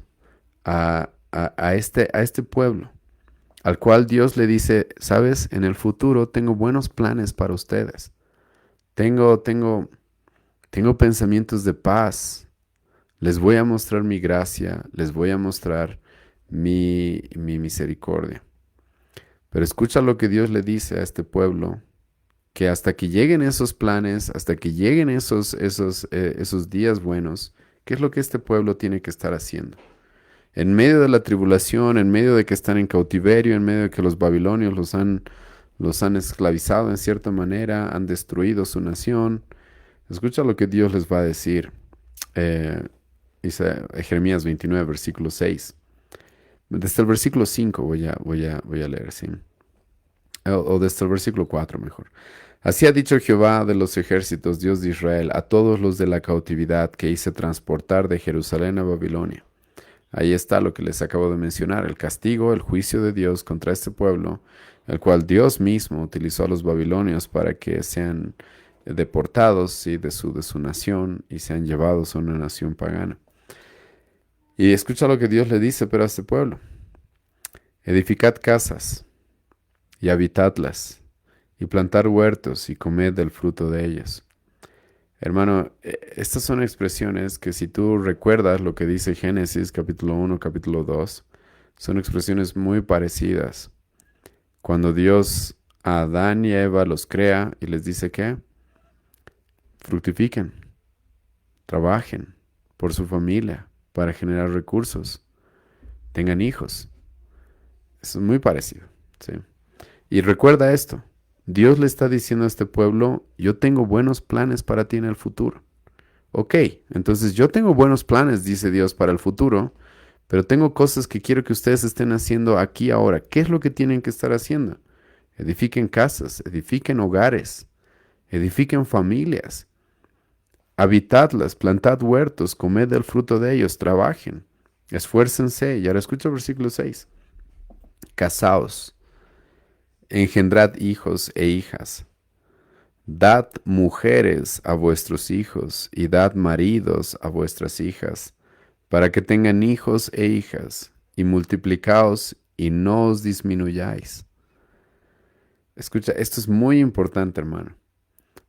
a este pueblo? Al cual Dios le dice, sabes, en el futuro tengo buenos planes para ustedes. Tengo pensamientos de paz. Les voy a mostrar mi gracia, les voy a mostrar mi misericordia. Pero escucha lo que Dios le dice a este pueblo, que hasta que lleguen esos planes, hasta que lleguen esos días buenos, ¿qué es lo que este pueblo tiene que estar haciendo? En medio de la tribulación, en medio de que están en cautiverio, en medio de que los babilonios los han esclavizado en cierta manera, han destruido su nación. Escucha lo que Dios les va a decir. Dice Jeremías 29, versículo 6. Desde el versículo 5 voy a leer, ¿sí? O desde el versículo 4 mejor. Así ha dicho Jehová de los ejércitos, Dios de Israel, a todos los de la cautividad que hice transportar de Jerusalén a Babilonia. Ahí está lo que les acabo de mencionar, el castigo, el juicio de Dios contra este pueblo, el cual Dios mismo utilizó a los babilonios para que sean deportados, ¿sí? de su nación y sean llevados a una nación pagana. Y escucha lo que Dios le dice pero a este pueblo. Edificad casas y habitadlas, y plantar huertos y comed del fruto de ellas. Hermano, estas son expresiones que si tú recuerdas lo que dice Génesis capítulo 1, capítulo 2, son expresiones muy parecidas. Cuando Dios a Adán y a Eva los crea y les dice que fructifiquen, trabajen por su familia para generar recursos, tengan hijos. Eso es muy parecido, ¿sí? Y recuerda esto, Dios le está diciendo a este pueblo, yo tengo buenos planes para ti en el futuro. Ok, entonces yo tengo buenos planes, dice Dios, para el futuro, pero tengo cosas que quiero que ustedes estén haciendo aquí ahora. ¿Qué es lo que tienen que estar haciendo? Edifiquen casas, edifiquen hogares, edifiquen familias, habitadlas, plantad huertos, comed del fruto de ellos, trabajen, esfuércense. Y ahora escucha el versículo 6. Casaos, engendrad hijos e hijas. Dad mujeres a vuestros hijos y dad maridos a vuestras hijas, para que tengan hijos e hijas, y multiplicaos y no os disminuyáis. Escucha, esto es muy importante, hermano,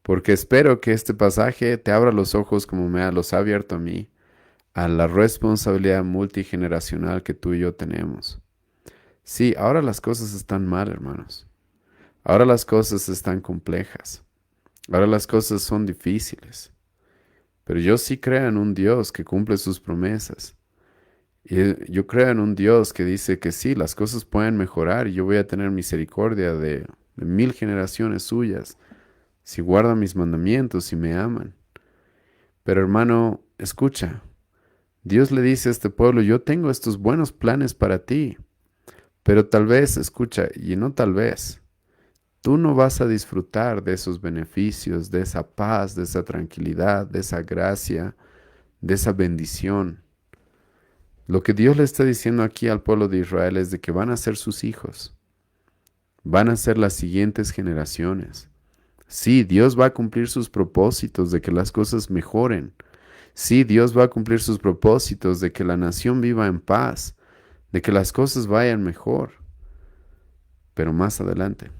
porque espero que este pasaje te abra los ojos como los ha abierto a mí, a la responsabilidad multigeneracional que tú y yo tenemos. Sí, ahora las cosas están mal, hermanos. Ahora las cosas están complejas. Ahora las cosas son difíciles. Pero yo sí creo en un Dios que cumple sus promesas. Y yo creo en un Dios que dice que sí, las cosas pueden mejorar y yo voy a tener misericordia de 1000 generaciones suyas si guardan mis mandamientos y me aman. Pero hermano, escucha. Dios le dice a este pueblo, yo tengo estos buenos planes para ti. Pero tal vez, escucha, y no tal vez, tú no vas a disfrutar de esos beneficios, de esa paz, de esa tranquilidad, de esa gracia, de esa bendición. Lo que Dios le está diciendo aquí al pueblo de Israel es de que van a ser sus hijos. Van a ser las siguientes generaciones. Sí, Dios va a cumplir sus propósitos de que las cosas mejoren. Sí, Dios va a cumplir sus propósitos de que la nación viva en paz, de que las cosas vayan mejor. Pero más adelante,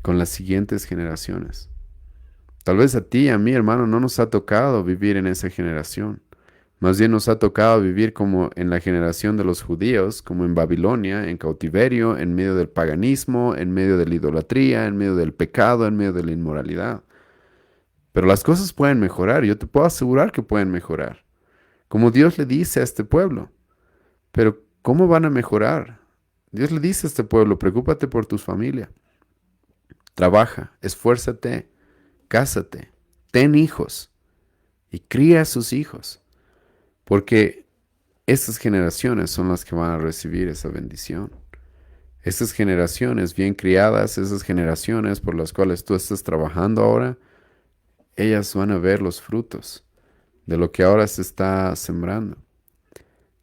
con las siguientes generaciones. Tal vez a ti y a mí, hermano, no nos ha tocado vivir en esa generación. Más bien nos ha tocado vivir como en la generación de los judíos, como en Babilonia, en cautiverio, en medio del paganismo, en medio de la idolatría, en medio del pecado, en medio de la inmoralidad. Pero las cosas pueden mejorar, yo te puedo asegurar que pueden mejorar, como Dios le dice a este pueblo. Pero ¿cómo van a mejorar? Dios le dice a este pueblo, preocúpate por tu familia, trabaja, esfuérzate, cásate, ten hijos y cría a sus hijos, porque estas generaciones son las que van a recibir esa bendición. Estas generaciones bien criadas, esas generaciones por las cuales tú estás trabajando ahora, ellas van a ver los frutos de lo que ahora se está sembrando.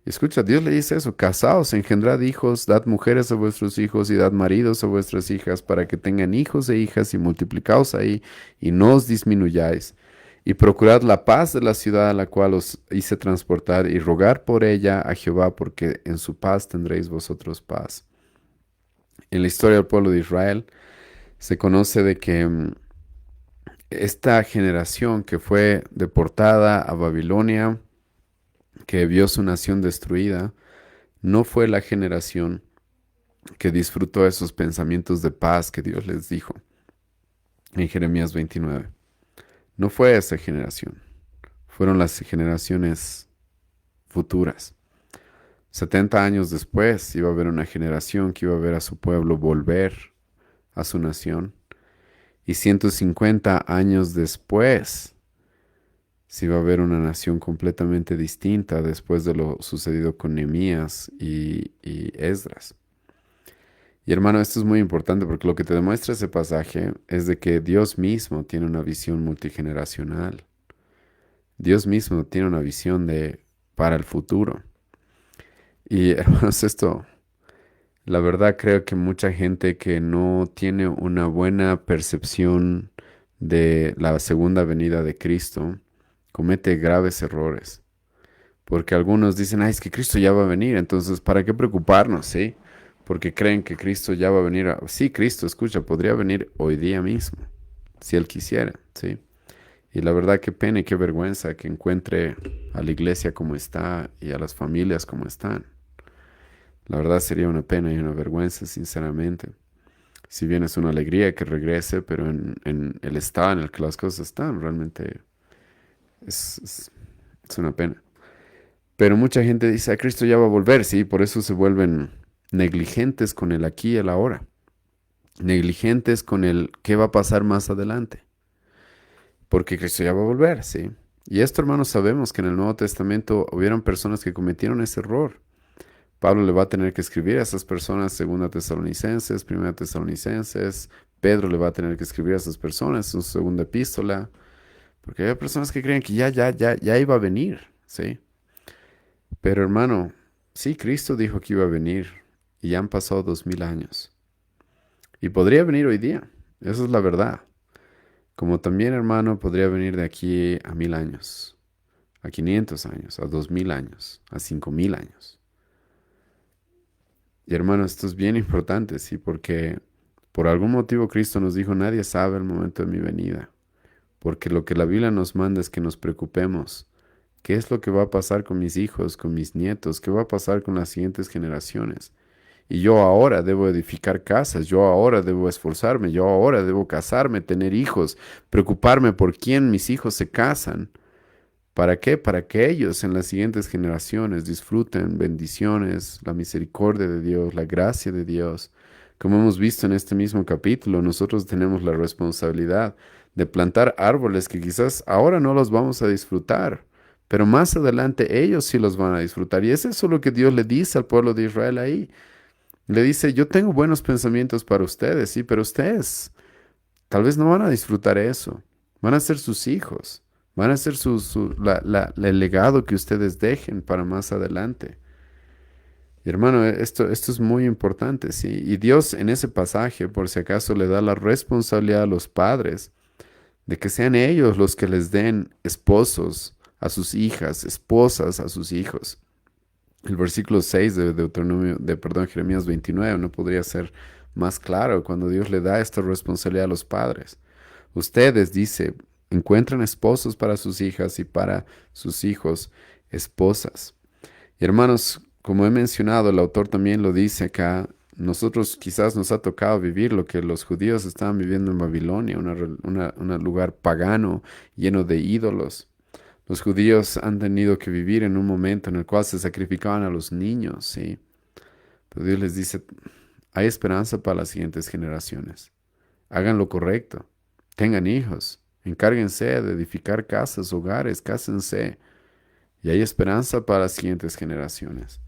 Y escucha, Dios le dice eso, casaos, engendrad hijos, dad mujeres a vuestros hijos y dad maridos a vuestras hijas para que tengan hijos e hijas y multiplicaos ahí y no os disminuyáis. Y procurad la paz de la ciudad a la cual os hice transportar y rogar por ella a Jehová porque en su paz tendréis vosotros paz. En la historia del pueblo de Israel se conoce de que esta generación que fue deportada a Babilonia, que vio su nación destruida, no fue la generación que disfrutó esos pensamientos de paz que Dios les dijo en Jeremías 29. No fue esa generación, fueron las generaciones futuras. 70 años después iba a haber una generación que iba a ver a su pueblo volver a su nación. Y 150 años después se iba a ver una nación completamente distinta después de lo sucedido con Nehemías y Esdras. Y hermano, esto es muy importante porque lo que te demuestra ese pasaje es de que Dios mismo tiene una visión multigeneracional. Dios mismo tiene una visión para el futuro. Y hermanos, esto, la verdad creo que mucha gente que no tiene una buena percepción de la segunda venida de Cristo comete graves errores. Porque algunos dicen, es que Cristo ya va a venir, entonces ¿para qué preocuparnos? ¿Sí? Porque creen que Cristo ya va a venir. Sí, Cristo, escucha, podría venir hoy día mismo, si Él quisiera, ¿sí? Y la verdad, qué pena y qué vergüenza que encuentre a la iglesia como está y a las familias como están. La verdad sería una pena y una vergüenza, sinceramente. Si bien es una alegría que regrese, pero en el estado en el que las cosas están, realmente es una pena. Pero mucha gente dice, Cristo ya va a volver, sí, por eso se vuelven negligentes con el aquí y el ahora. Negligentes con el qué va a pasar más adelante. Porque Cristo ya va a volver, sí. Y esto, hermanos, sabemos que en el Nuevo Testamento hubieron personas que cometieron ese error. Pablo le va a tener que escribir a esas personas, 2 Tesalonicenses, 1 Tesalonicenses. Pedro le va a tener que escribir a esas personas, su segunda epístola. Porque hay personas que creen que ya iba a venir, ¿sí? Pero hermano, sí, Cristo dijo que iba a venir y ya han pasado 2000 años. Y podría venir hoy día, esa es la verdad. Como también, hermano, podría venir de aquí a 1000 años, a 500 años, a 2000 años, a 5000 años. Y hermano, esto es bien importante, sí, porque por algún motivo Cristo nos dijo, nadie sabe el momento de mi venida. Porque lo que la Biblia nos manda es que nos preocupemos. ¿Qué es lo que va a pasar con mis hijos, con mis nietos? ¿Qué va a pasar con las siguientes generaciones? Y yo ahora debo edificar casas, yo ahora debo esforzarme, yo ahora debo casarme, tener hijos, preocuparme por quién mis hijos se casan. ¿Para qué? Para que ellos en las siguientes generaciones disfruten bendiciones, la misericordia de Dios, la gracia de Dios. Como hemos visto en este mismo capítulo, nosotros tenemos la responsabilidad de plantar árboles que quizás ahora no los vamos a disfrutar, pero más adelante ellos sí los van a disfrutar. Y es eso lo que Dios le dice al pueblo de Israel ahí. Le dice, yo tengo buenos pensamientos para ustedes, sí, pero ustedes tal vez no van a disfrutar eso. Van a ser sus hijos. Van a ser el legado que ustedes dejen para más adelante. Y hermano, esto es muy importante, ¿sí? Y Dios en ese pasaje, por si acaso, le da la responsabilidad a los padres de que sean ellos los que les den esposos a sus hijas, esposas a sus hijos. El versículo 6 Jeremías 29 no podría ser más claro cuando Dios le da esta responsabilidad a los padres. Ustedes, dice, encuentran esposos para sus hijas y para sus hijos esposas. Y hermanos, como he mencionado, el autor también lo dice acá, nosotros quizás nos ha tocado vivir lo que los judíos estaban viviendo en Babilonia, un lugar pagano lleno de ídolos. Los judíos han tenido que vivir en un momento en el cual se sacrificaban a los niños, ¿sí? Pero Dios les dice, hay esperanza para las siguientes generaciones. Hagan lo correcto, tengan hijos, encárguense de edificar casas, hogares, cásense. Y hay esperanza para las siguientes generaciones.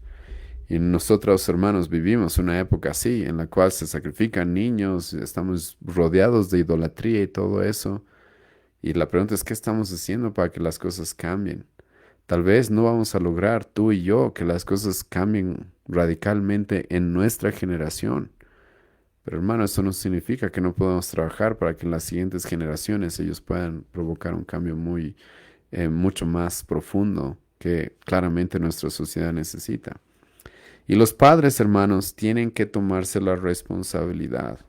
Y nosotros, hermanos, vivimos una época así, en la cual se sacrifican niños, estamos rodeados de idolatría y todo eso. Y la pregunta es, ¿qué estamos haciendo para que las cosas cambien? Tal vez no vamos a lograr, tú y yo, que las cosas cambien radicalmente en nuestra generación. Pero hermano, eso no significa que no podamos trabajar para que en las siguientes generaciones ellos puedan provocar un cambio mucho más profundo que claramente nuestra sociedad necesita. Y los padres, hermanos, tienen que tomarse la responsabilidad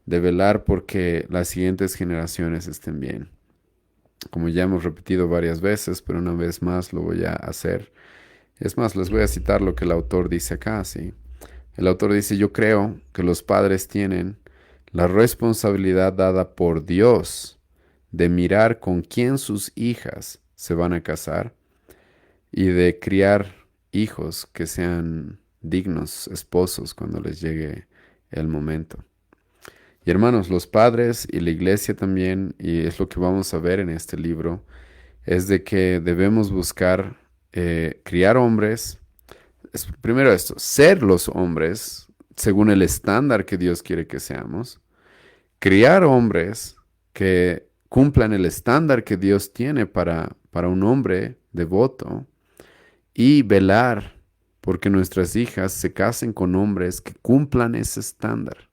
de velar porque las siguientes generaciones estén bien. Como ya hemos repetido varias veces, pero una vez más lo voy a hacer. Es más, les voy a citar lo que el autor dice acá, ¿sí? El autor dice, yo creo que los padres tienen la responsabilidad dada por Dios de mirar con quién sus hijas se van a casar y de criar hijos que sean dignos esposos cuando les llegue el momento. Y hermanos, los padres y la iglesia también, y es lo que vamos a ver en este libro, es de que debemos buscar criar hombres. Primero esto, ser los hombres según el estándar que Dios quiere que seamos. Criar hombres que cumplan el estándar que Dios tiene para un hombre devoto y velar porque nuestras hijas se casen con hombres que cumplan ese estándar.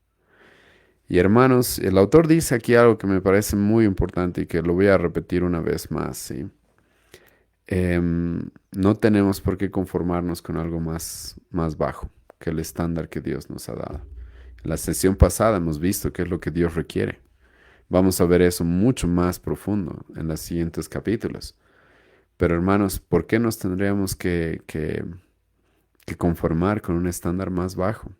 Y hermanos, el autor dice aquí algo que me parece muy importante y que lo voy a repetir una vez más, ¿sí? No tenemos por qué conformarnos con algo más bajo que el estándar que Dios nos ha dado. En la sesión pasada hemos visto qué es lo que Dios requiere. Vamos a ver eso mucho más profundo en los siguientes capítulos. Pero hermanos, ¿por qué nos tendríamos que conformar con un estándar más bajo?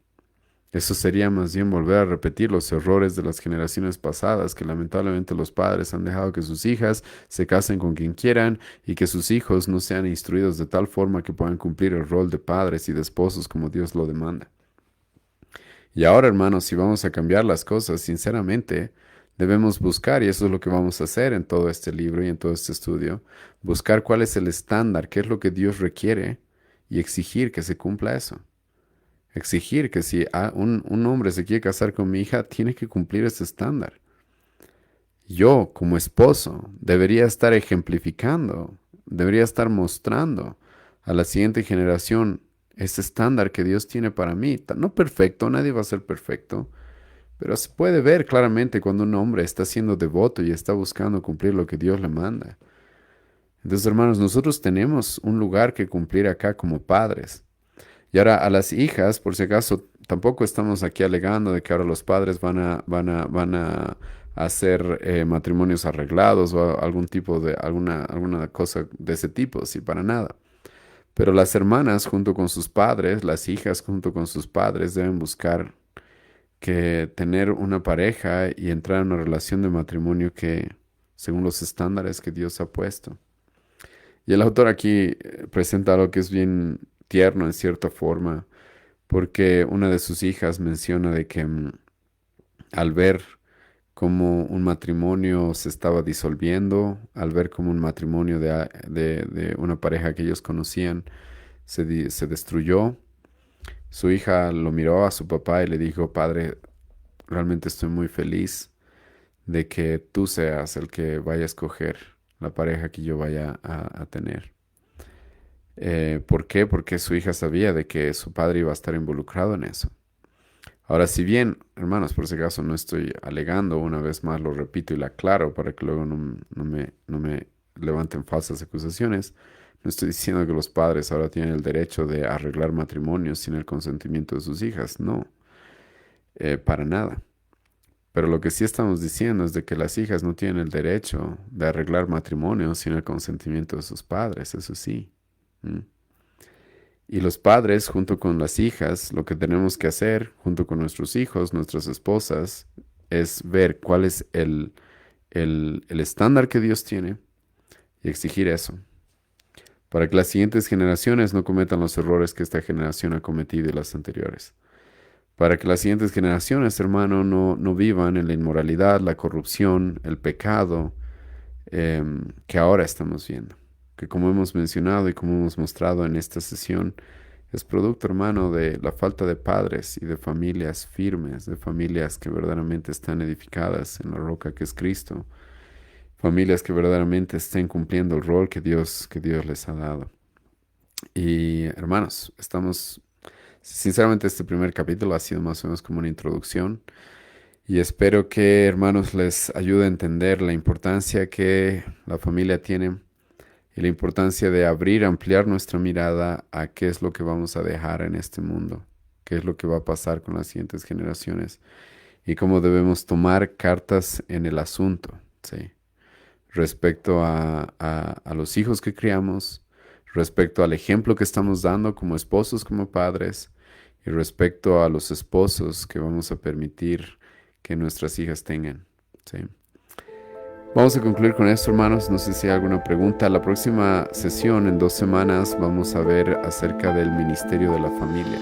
Eso sería más bien volver a repetir los errores de las generaciones pasadas, que lamentablemente los padres han dejado que sus hijas se casen con quien quieran y que sus hijos no sean instruidos de tal forma que puedan cumplir el rol de padres y de esposos como Dios lo demanda. Y ahora, hermanos, si vamos a cambiar las cosas, sinceramente, debemos buscar, y eso es lo que vamos a hacer en todo este libro y en todo este estudio, buscar cuál es el estándar, qué es lo que Dios requiere y exigir que se cumpla eso. Exigir que si un hombre se quiere casar con mi hija, tiene que cumplir ese estándar. Yo, como esposo, debería estar ejemplificando, debería estar mostrando a la siguiente generación ese estándar que Dios tiene para mí. No perfecto, nadie va a ser perfecto, pero se puede ver claramente cuando un hombre está siendo devoto y está buscando cumplir lo que Dios le manda. Entonces, hermanos, nosotros tenemos un lugar que cumplir acá como padres. Y ahora a las hijas, por si acaso, tampoco estamos aquí alegando de que ahora los padres van a hacer matrimonios arreglados o algún tipo de, alguna cosa de ese tipo, sí, para nada. Pero las hermanas junto con sus padres, las hijas junto con sus padres deben buscar que tener una pareja y entrar en una relación de matrimonio que, según los estándares que Dios ha puesto. Y el autor aquí presenta algo que es bien tierno en cierta forma, porque una de sus hijas menciona de que al ver cómo un matrimonio se estaba disolviendo, al ver cómo un matrimonio de una pareja que ellos conocían se destruyó, su hija lo miró a su papá y le dijo, padre, realmente estoy muy feliz de que tú seas el que vaya a escoger la pareja que yo vaya a tener. ¿Por qué? Porque su hija sabía de que su padre iba a estar involucrado en eso. Ahora, si bien, hermanos, por si acaso no estoy alegando, una vez más lo repito y lo aclaro para que luego no me levanten falsas acusaciones, no estoy diciendo que los padres ahora tienen el derecho de arreglar matrimonios sin el consentimiento de sus hijas, no, para nada. Pero lo que sí estamos diciendo es de que las hijas no tienen el derecho de arreglar matrimonios sin el consentimiento de sus padres, eso sí. ¿Mm? Y los padres, junto con las hijas, lo que tenemos que hacer, junto con nuestros hijos, nuestras esposas, es ver cuál es el estándar que Dios tiene y exigir eso, para que las siguientes generaciones no cometan los errores que esta generación ha cometido y las anteriores. Para que las siguientes generaciones, hermano, no vivan en la inmoralidad, la corrupción, el pecado que ahora estamos viendo. Que como hemos mencionado y como hemos mostrado en esta sesión, es producto, hermano, de la falta de padres y de familias firmes, de familias que verdaderamente están edificadas en la roca que es Cristo, familias que verdaderamente estén cumpliendo el rol que Dios les ha dado. Y hermanos, sinceramente este primer capítulo ha sido más o menos como una introducción y espero que, hermanos, les ayude a entender la importancia que la familia tiene y la importancia de ampliar nuestra mirada a qué es lo que vamos a dejar en este mundo, qué es lo que va a pasar con las siguientes generaciones y cómo debemos tomar cartas en el asunto, ¿sí? Respecto a los hijos que criamos, respecto al ejemplo que estamos dando como esposos, como padres, y respecto a los esposos que vamos a permitir que nuestras hijas tengan, ¿sí? Vamos a concluir con esto, hermanos. No sé si hay alguna pregunta. La próxima sesión, en 2 semanas, vamos a ver acerca del ministerio de la familia.